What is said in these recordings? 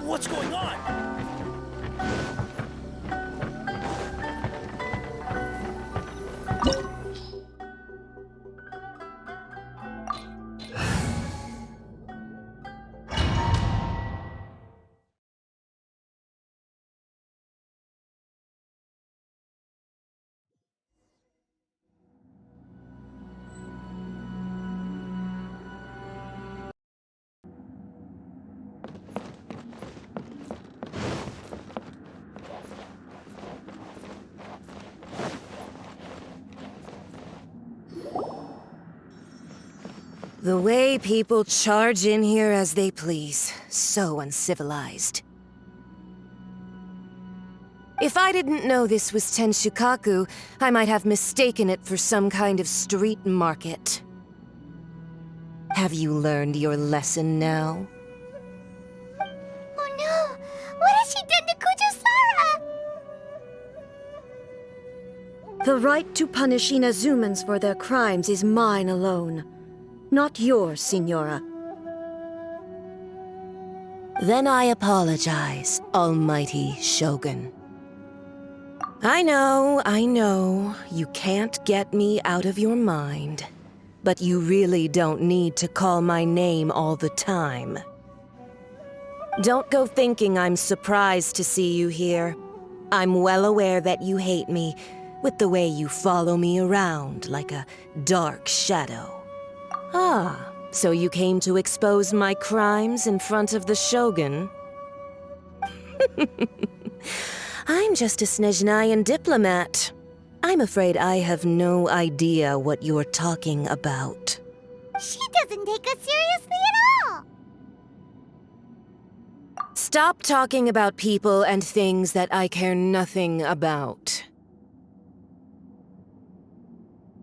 What's going on? The way people charge in here as they please. So uncivilized. If I didn't know this was Tenshukaku, I might have mistaken it for some kind of street market. Have you learned your lesson now? Oh no! What has she done to Kujusara? The right to punish Inazumans for their crimes is mine alone. Not yours, Signora. Then I apologize, Almighty Shogun. I know, you can't get me out of your mind. But you really don't need to call my name all the time. Don't go thinking I'm surprised to see you here. I'm well aware that you hate me, with the way you follow me around like a dark shadow. Ah, so you came to expose my crimes in front of the Shogun? I'm just a Snezhnayan diplomat. I'm afraid I have no idea what you're talking about. She doesn't take us seriously at all! Stop talking about people and things that I care nothing about.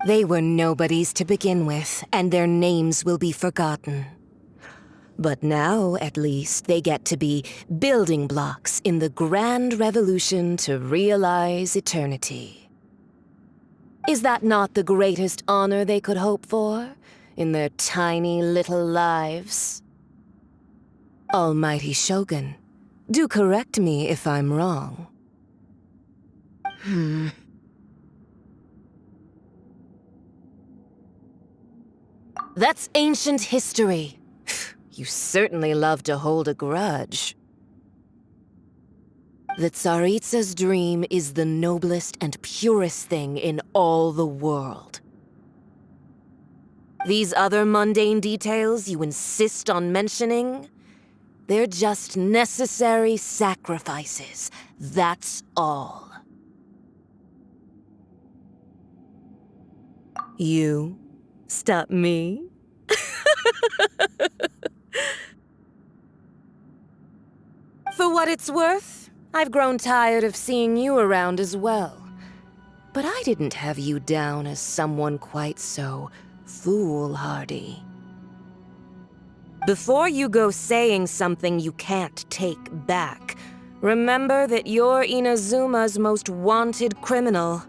They were nobodies to begin with, and their names will be forgotten. But now, at least, they get to be building blocks in the grand revolution to realize eternity. Is that not the greatest honor they could hope for, in their tiny little lives? Almighty Shogun, do correct me if I'm wrong. That's ancient history. You certainly love to hold a grudge. The Tsaritsa's dream is the noblest and purest thing in all the world. These other mundane details you insist on mentioning, they're just necessary sacrifices. That's all. You stop me? For what it's worth, I've grown tired of seeing you around as well. But I didn't have you down as someone quite so foolhardy. Before you go saying something you can't take back, remember that you're Inazuma's most wanted criminal.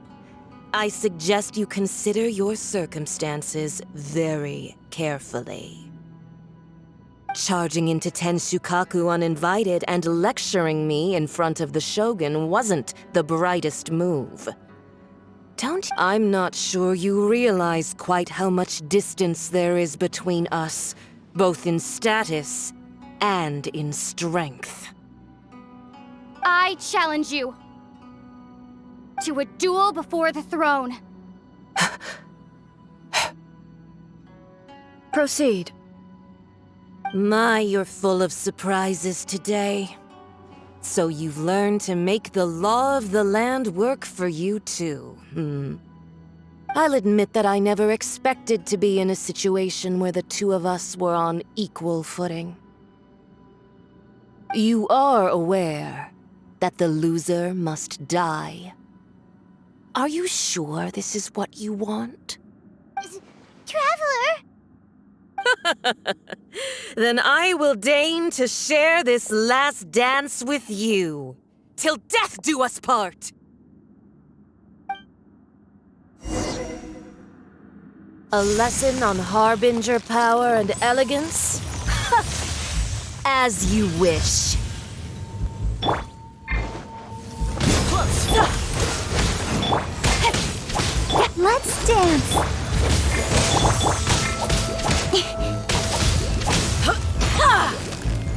I suggest you consider your circumstances very carefully. Charging into Tenshukaku uninvited and lecturing me in front of the Shogun wasn't the brightest move. I'm not sure you realize quite how much distance there is between us, both in status and in strength. I challenge you to a duel before the throne. Proceed. My, you're full of surprises today. So you've learned to make the law of the land work for you too, I'll admit that I never expected to be in a situation where the two of us were on equal footing. You are aware that the loser must die. Are you sure this is what you want? Traveler! Then I will deign to share this last dance with you. Till death do us part! A lesson on Harbinger power and elegance? As you wish. Let's dance!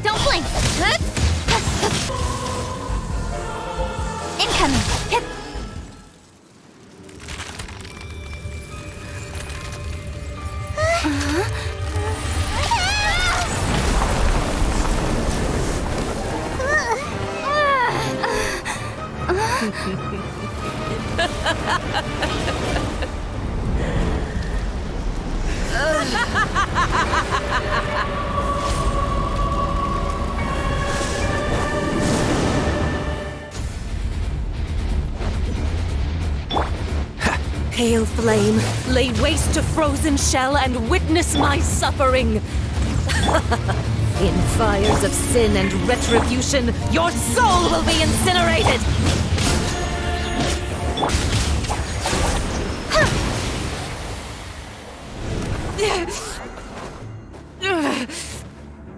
Don't blink! Incoming! Pale flame, lay waste to frozen shell and witness my suffering. In fires of sin and retribution, your soul will be incinerated!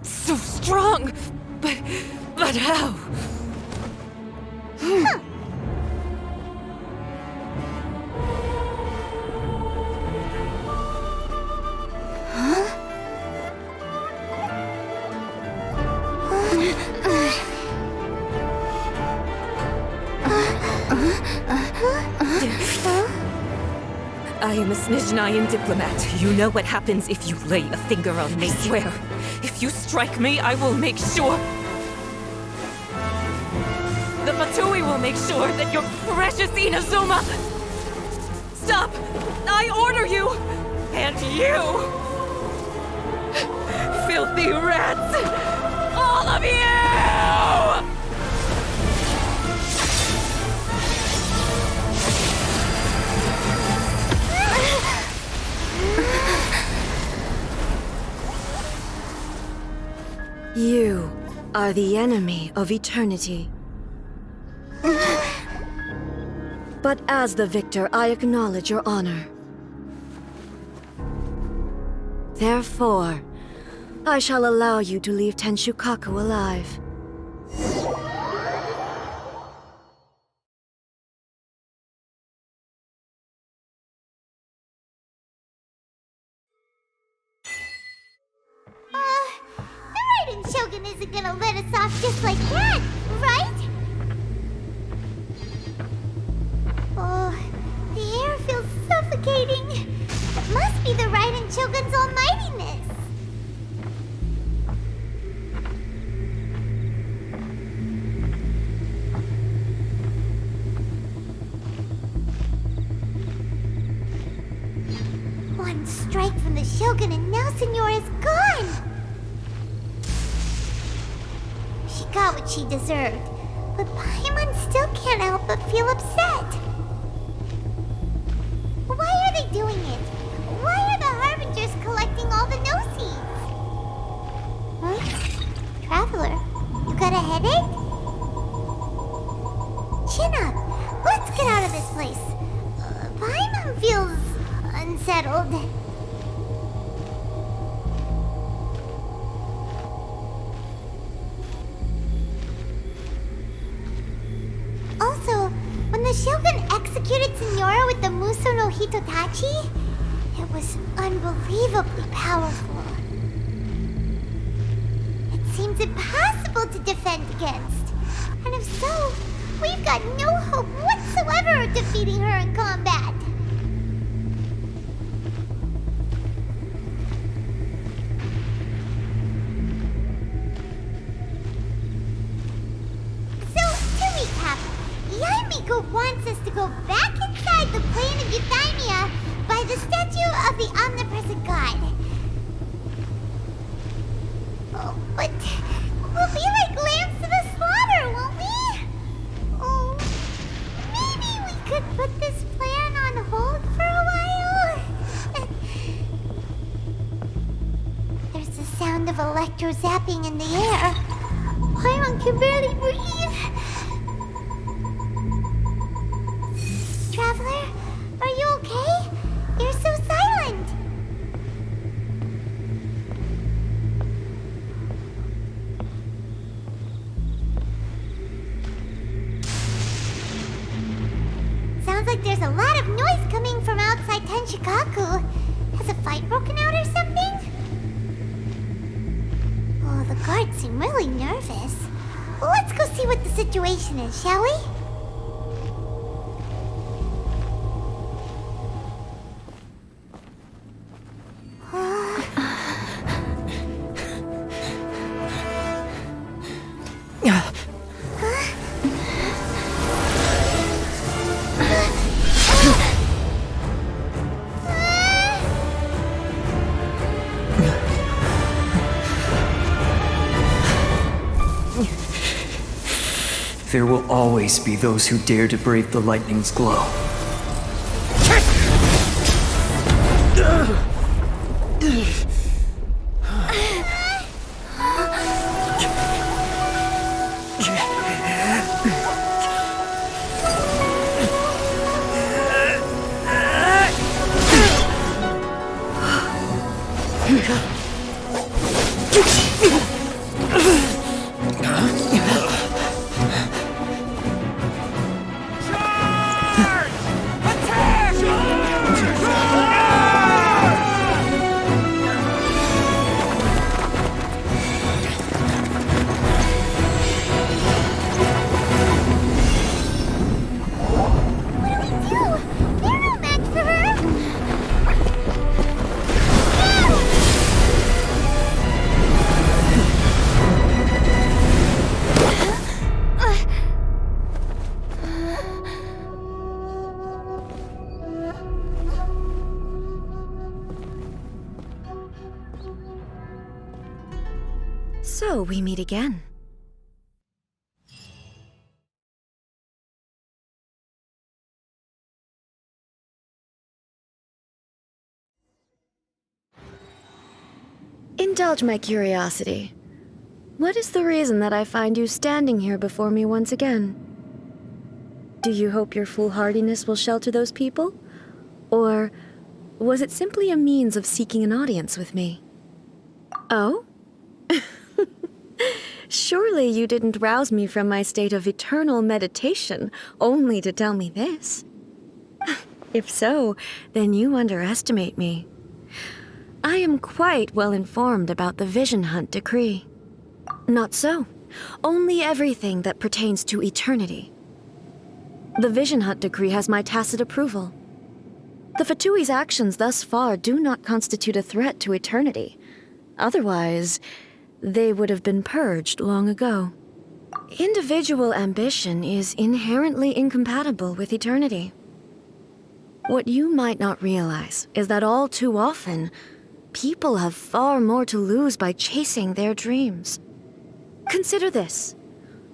So strong, but how? I am a Snezhnayan diplomat. You know what happens if you lay a finger on me. I swear, if you strike me, I will make sure... The Fatui will make sure that your precious Inazuma... Stop! I order you! And you! Filthy rats! All of you! You are the enemy of eternity. But as the victor, I acknowledge your honor. Therefore, I shall allow you to leave Tenshukaku alive. The Raiden Shogun isn't gonna let us off just like that, right? Oh, the air feels suffocating. It must be the Raiden Shogun's almightiness. One strike from the Shogun and now Senora is gone! She got what she deserved, but Paimon still can't help but feel upset. Why are they doing it? Why are the Harbingers collecting all the no-seeds? Huh? Traveler, you got a headache? Chin up. Let's get out of this place. Paimon feels unsettled. Also, when the Shogun executed Senora with the Muso no Hitotachi, it was unbelievably powerful. It seems impossible to defend against. And if so, we've got no hope whatsoever of defeating her in combat. Yaimiko wants us to go back inside the plane of Euthymia by the statue of the Omnipresent God. Oh, but we'll be like lambs to the slaughter, won't we? Oh, maybe we could put this thing in the air. Paimon can barely breathe. Traveler, are you okay? You're so silent. Sounds like there's a lot of noise coming from outside Tenshikaku. Has a fight broken out or something? Oh, the guards seem really nervous. Well, let's go see what the situation is, shall we? There will always be those who dare to brave the lightning's glow. So we meet again. Indulge my curiosity. What is the reason that I find you standing here before me once again? Do you hope your foolhardiness will shelter those people? Or was it simply a means of seeking an audience with me? Oh? Surely you didn't rouse me from my state of eternal meditation only to tell me this. If so, then you underestimate me. I am quite well informed about the Vision Hunt decree. Not so. Only everything that pertains to eternity. The Vision Hunt decree has my tacit approval. The Fatui's actions thus far do not constitute a threat to eternity. Otherwise, they would have been purged long ago. Individual ambition is inherently incompatible with eternity. What you might not realize is that all too often, people have far more to lose by chasing their dreams. Consider this.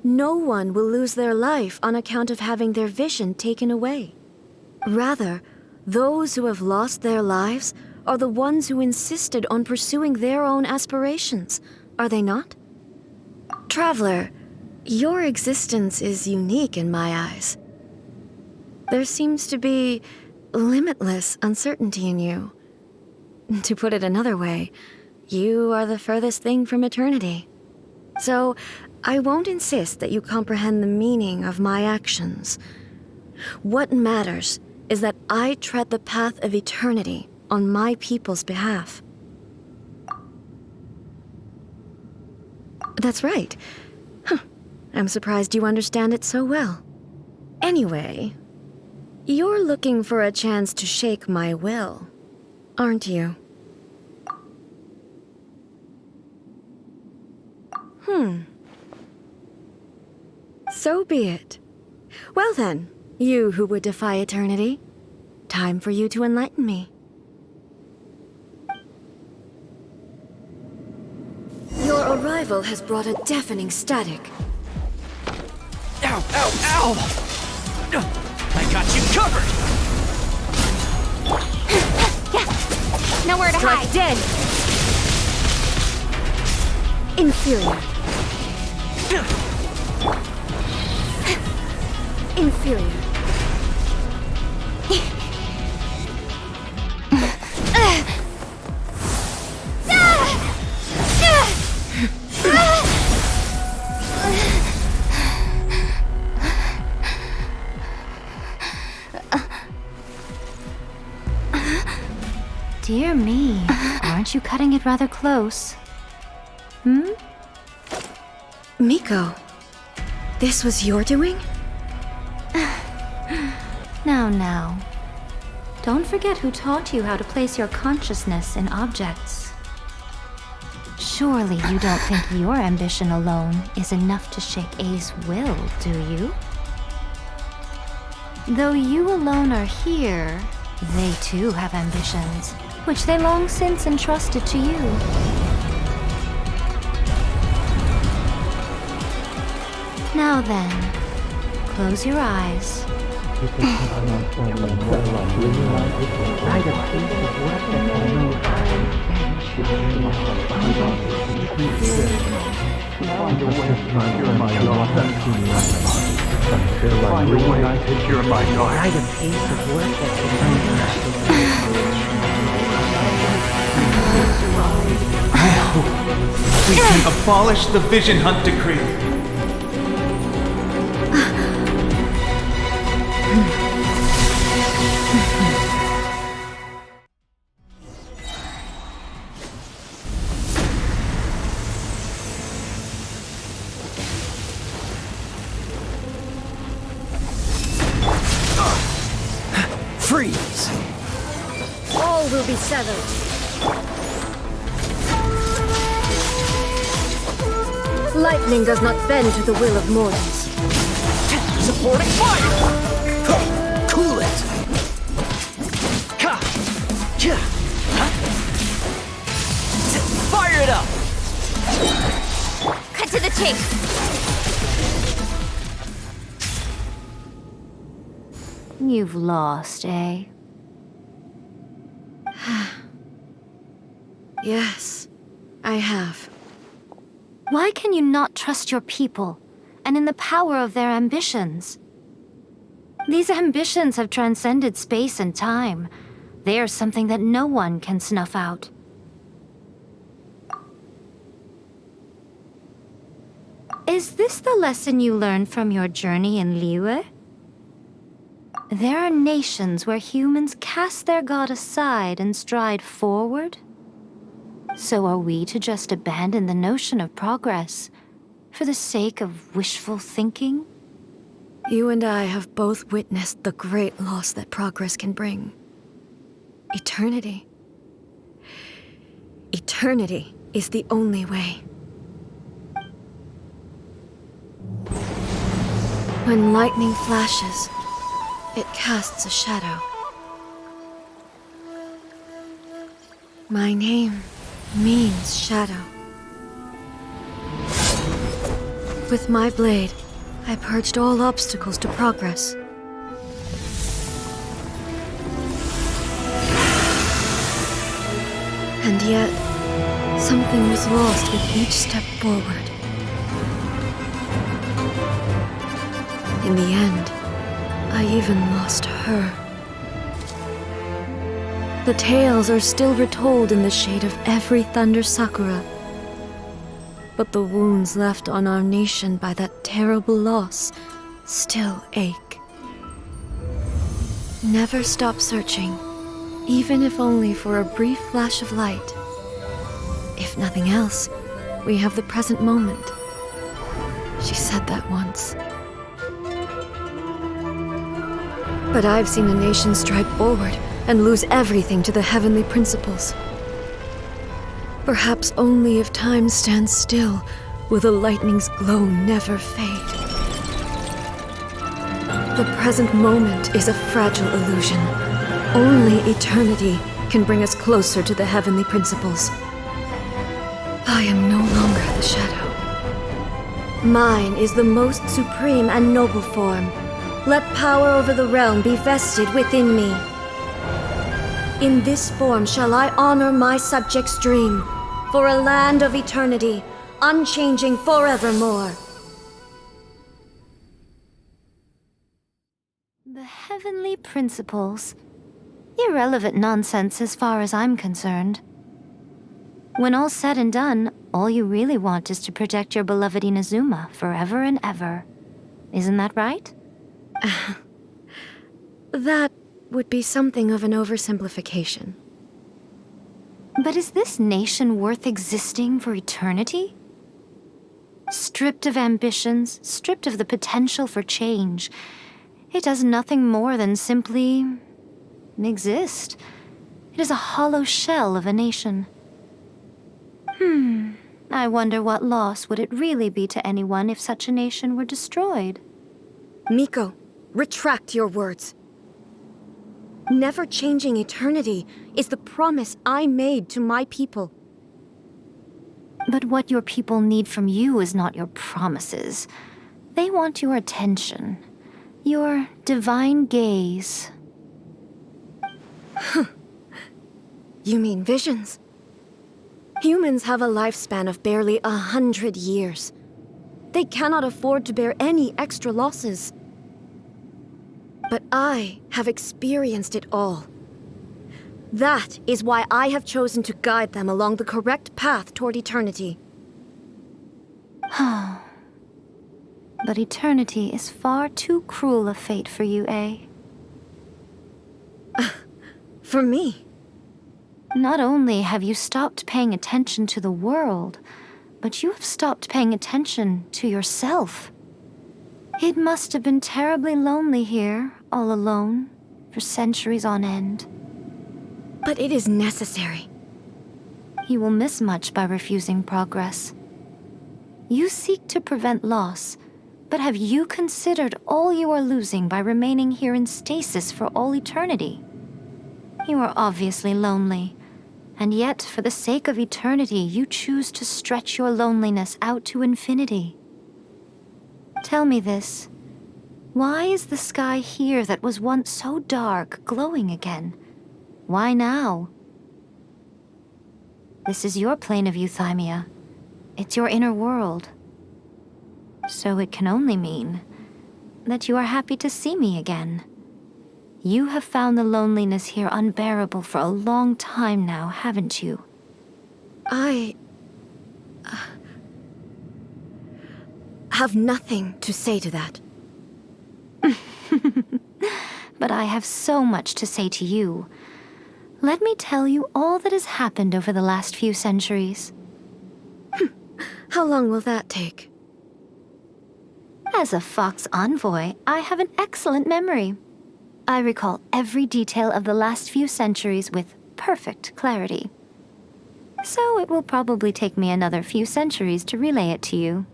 No one will lose their life on account of having their vision taken away. Rather, those who have lost their lives are the ones who insisted on pursuing their own aspirations, are they not? Traveler, your existence is unique in my eyes. There seems to be limitless uncertainty in you. To put it another way, you are the furthest thing from eternity. So, I won't insist that you comprehend the meaning of my actions. What matters is that I tread the path of eternity on my people's behalf. That's right. I'm surprised you understand it so well. Anyway, you're looking for a chance to shake my will, aren't you? So be it. Well then, you who would defy eternity, time for you to enlighten me. Your arrival has brought a deafening static. Ow, ow, ow! I got you covered! Nowhere to Strike hide. dead! Inferior. Inferior. Dear me, aren't you cutting it rather close? Miko, this was your doing? Now. Don't forget who taught you how to place your consciousness in objects. Surely you don't think your ambition alone is enough to shake A's will, do you? Though you alone are here, they too have ambitions, which they long since entrusted to you. Now then, close your eyes. We can abolish the Vision Hunt Decree. Freeze! All will be severed. Lightning does not bend to the will of mortals. Supporting fire! Cool it! Fire it up! Cut to the chase. You've lost, eh? Yes, I have. Why can you not trust your people, and in the power of their ambitions? These ambitions have transcended space and time. They are something that no one can snuff out. Is this the lesson you learned from your journey in Liyue? There are nations where humans cast their god aside and stride forward. So are we to just abandon the notion of progress for the sake of wishful thinking? You and I have both witnessed the great loss that progress can bring. Eternity. Eternity is the only way. When lightning flashes, it casts a shadow. My name means shadow. With my blade, I purged all obstacles to progress. And yet, something was lost with each step forward. In the end, I even lost her. The tales are still retold in the shade of every Thunder Sakura. But the wounds left on our nation by that terrible loss still ache. Never stop searching, even if only for a brief flash of light. If nothing else, we have the present moment. She said that once. But I've seen a nation stride forward and lose everything to the heavenly principles. Perhaps only if time stands still will the lightning's glow never fade. The present moment is a fragile illusion. Only eternity can bring us closer to the heavenly principles. I am no longer the shadow. Mine is the most supreme and noble form. Let power over the realm be vested within me. In this form shall I honor my subjects' dream. For a land of eternity, unchanging forevermore. The heavenly principles. Irrelevant nonsense as far as I'm concerned. When all's said and done, all you really want is to protect your beloved Inazuma forever and ever. Isn't that right? That would be something of an oversimplification. But is this nation worth existing for eternity? Stripped of ambitions, stripped of the potential for change, it does nothing more than simply exist. It is a hollow shell of a nation. I wonder what loss would it really be to anyone if such a nation were destroyed? Miko, retract your words. Never changing eternity is the promise I made to my people. But what your people need from you is not your promises. They want your attention. Your divine gaze. You mean visions? Humans have a lifespan of barely 100 years. They cannot afford to bear any extra losses. But I have experienced it all. That is why I have chosen to guide them along the correct path toward eternity. But eternity is far too cruel a fate for you, eh? For me? Not only have you stopped paying attention to the world, but you have stopped paying attention to yourself. It must have been terribly lonely here, all alone, for centuries on end. But it is necessary. You will miss much by refusing progress. You seek to prevent loss, but have you considered all you are losing by remaining here in stasis for all eternity? You are obviously lonely, and yet for the sake of eternity you choose to stretch your loneliness out to infinity. Tell me this. Why is the sky here that was once so dark glowing again? Why now? This is your plane of euthymia. It's your inner world. So it can only mean that you are happy to see me again. You have found the loneliness here unbearable for a long time now, haven't you? I have nothing to say to that. But I have so much to say to you. Let me tell you all that has happened over the last few centuries. How long will that take? As a Fox envoy, I have an excellent memory. I recall every detail of the last few centuries with perfect clarity. So it will probably take me another few centuries to relay it to you.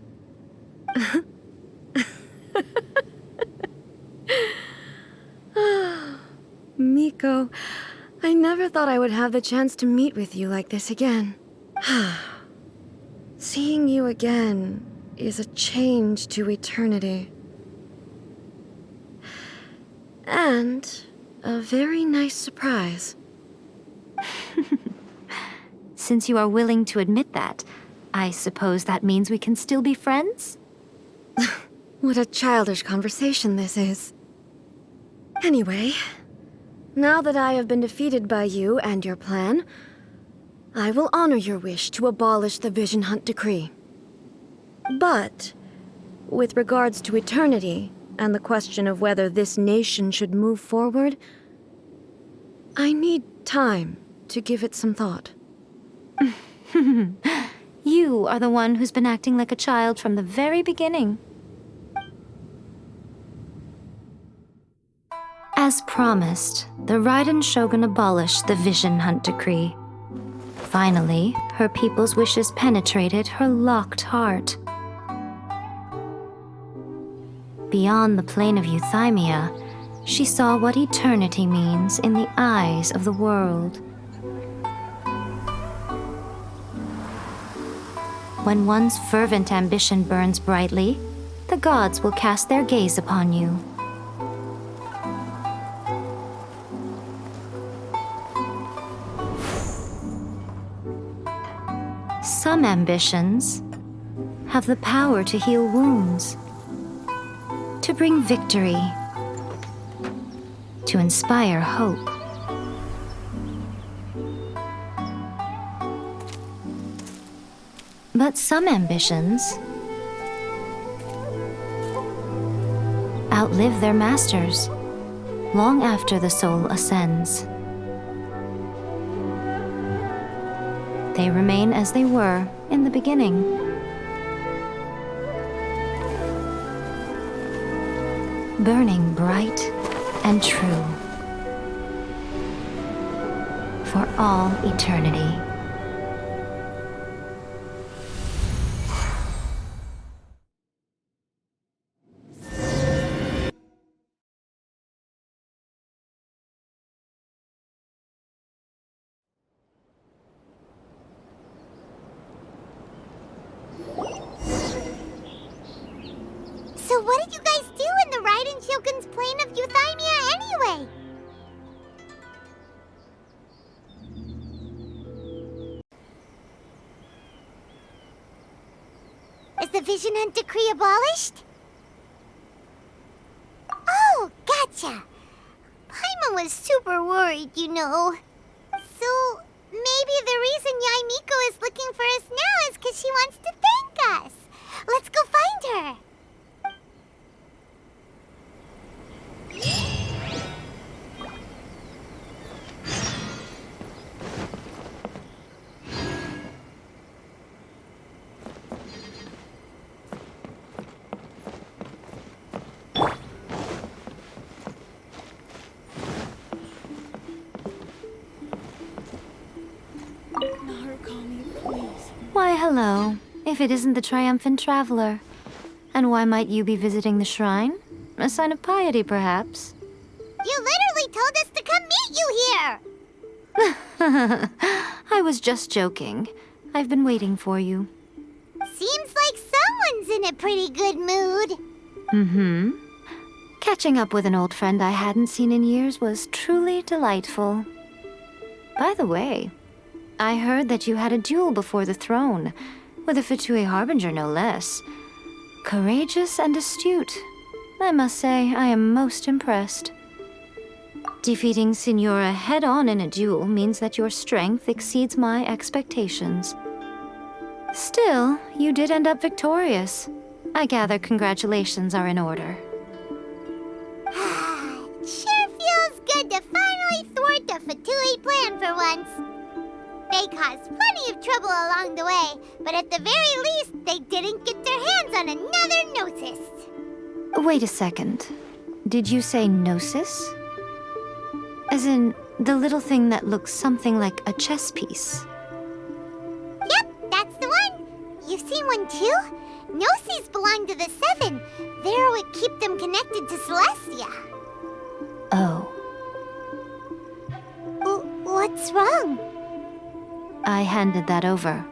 Miko, I never thought I would have the chance to meet with you like this again. Seeing you again is a change to eternity. And a very nice surprise. Since you are willing to admit that, I suppose that means we can still be friends? What a childish conversation this is. Anyway, now that I have been defeated by you and your plan, I will honor your wish to abolish the Vision Hunt Decree. But, with regards to eternity, and the question of whether this nation should move forward, I need time to give it some thought. You are the one who's been acting like a child from the very beginning. As promised, the Raiden Shogun abolished the Vision Hunt Decree. Finally, her people's wishes penetrated her locked heart. Beyond the plane of euthymia, she saw what eternity means in the eyes of the world. When one's fervent ambition burns brightly, the gods will cast their gaze upon you. Some ambitions, have the power to heal wounds, to bring victory, to inspire hope. But some ambitions outlive their masters long after the soul ascends. They remain as they were in the beginning. Burning bright and true for all eternity. So what did you guys do in the Raiden Shogun's plane of euthymia anyway? Is the Vision Hunt decree abolished? Oh, gotcha. Paimon was super worried, you know. So, maybe the reason Yai Miko is looking for us now is because she wants to thank us. Let's go find her. Why, hello, if it isn't the triumphant traveler. And why might you be visiting the shrine? A sign of piety, perhaps? You literally told us to come meet you here! I was just joking. I've been waiting for you. Seems like someone's in a pretty good mood. Mm-hmm. Catching up with an old friend I hadn't seen in years was truly delightful. By the way, I heard that you had a duel before the throne, with a Fatui Harbinger no less. Courageous and astute. I must say, I am most impressed. Defeating Signora head-on in a duel means that your strength exceeds my expectations. Still, you did end up victorious. I gather congratulations are in order. Sure feels good to finally thwart the Fatui plan for once. They caused plenty of trouble along the way, but at the very least, they didn't get their hands on another Gnosis. Wait a second. Did you say Gnosis? As in, the little thing that looks something like a chess piece? Yep, that's the one. You've seen one too? Gnosis belong to the Seven. They're what keep them connected to Celestia. Oh. What's wrong? I handed that over.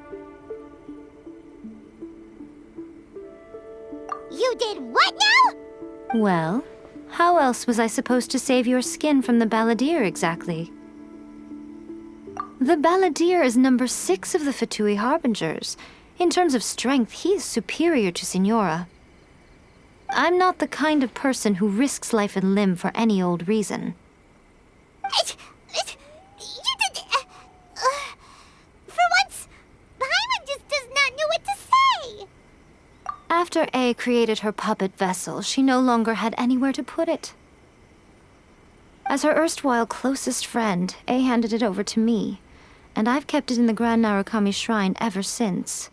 You did what now? Well, how else was I supposed to save your skin from the Balladeer exactly? The Balladeer is number 6 of the Fatui Harbingers. In terms of strength, he is superior to Signora. I'm not the kind of person who risks life and limb for any old reason. You did... for once, Paimon just does not know what to say. After A created her puppet vessel, she no longer had anywhere to put it. As her erstwhile closest friend, A handed it over to me, and I've kept it in the Grand Narukami Shrine ever since.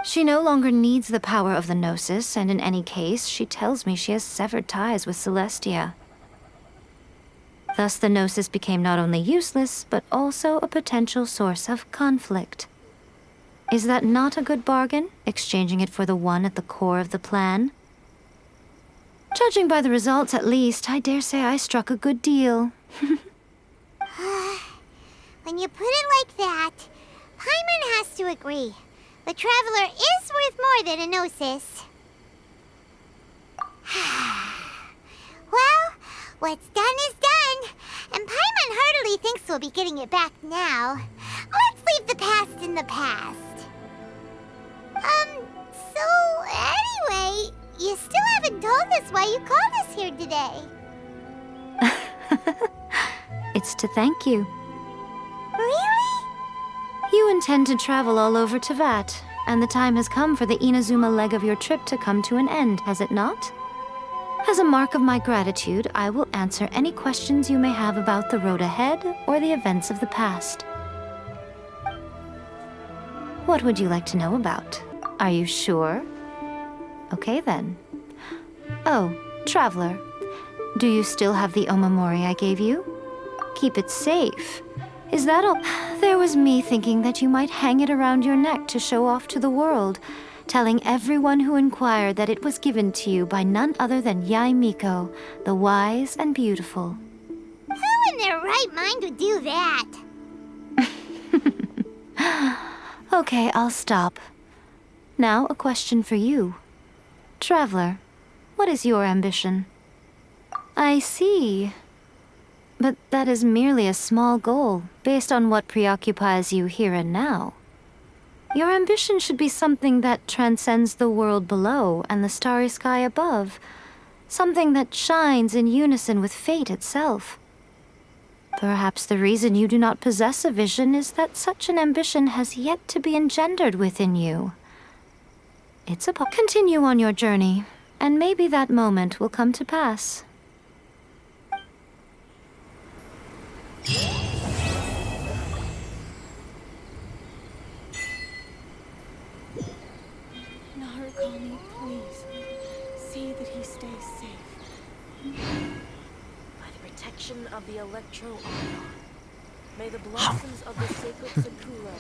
She no longer needs the power of the Gnosis, and in any case, she tells me she has severed ties with Celestia. Thus, the Gnosis became not only useless, but also a potential source of conflict. Is that not a good bargain, exchanging it for the one at the core of the plan? Judging by the results, at least, I dare say I struck a good deal. When you put it like that, Paimon has to agree. The Traveler is worth more than a Gnosis. Well, what's done is done, and Paimon heartily thinks we'll be getting it back now. Let's leave the past in the past. us why you called us here today. It's to thank you. Really? You intend to travel all over Teyvat, and the time has come for the Inazuma leg of your trip to come to an end, has it not? As a mark of my gratitude, I will answer any questions you may have about the road ahead or the events of the past. What would you like to know about? Are you sure? Okay then. Oh, traveler, do you still have the omamori I gave you? Keep it safe. Is that all? There was me thinking that you might hang it around your neck to show off to the world, telling everyone who inquired that it was given to you by none other than Yae Miko, the wise and beautiful. Who in their right mind would do that? Okay, I'll stop. Now, a question for you. Traveler, what is your ambition? I see. But that is merely a small goal, based on what preoccupies you here and now. Your ambition should be something that transcends the world below and the starry sky above. Something that shines in unison with fate itself. Perhaps the reason you do not possess a vision is that such an ambition has yet to be engendered within you. It's a continue on your journey, and maybe that moment will come to pass. Narukami, please. See that he stays safe. By the protection of the Electro Ion, may the blossoms of the sacred Sakura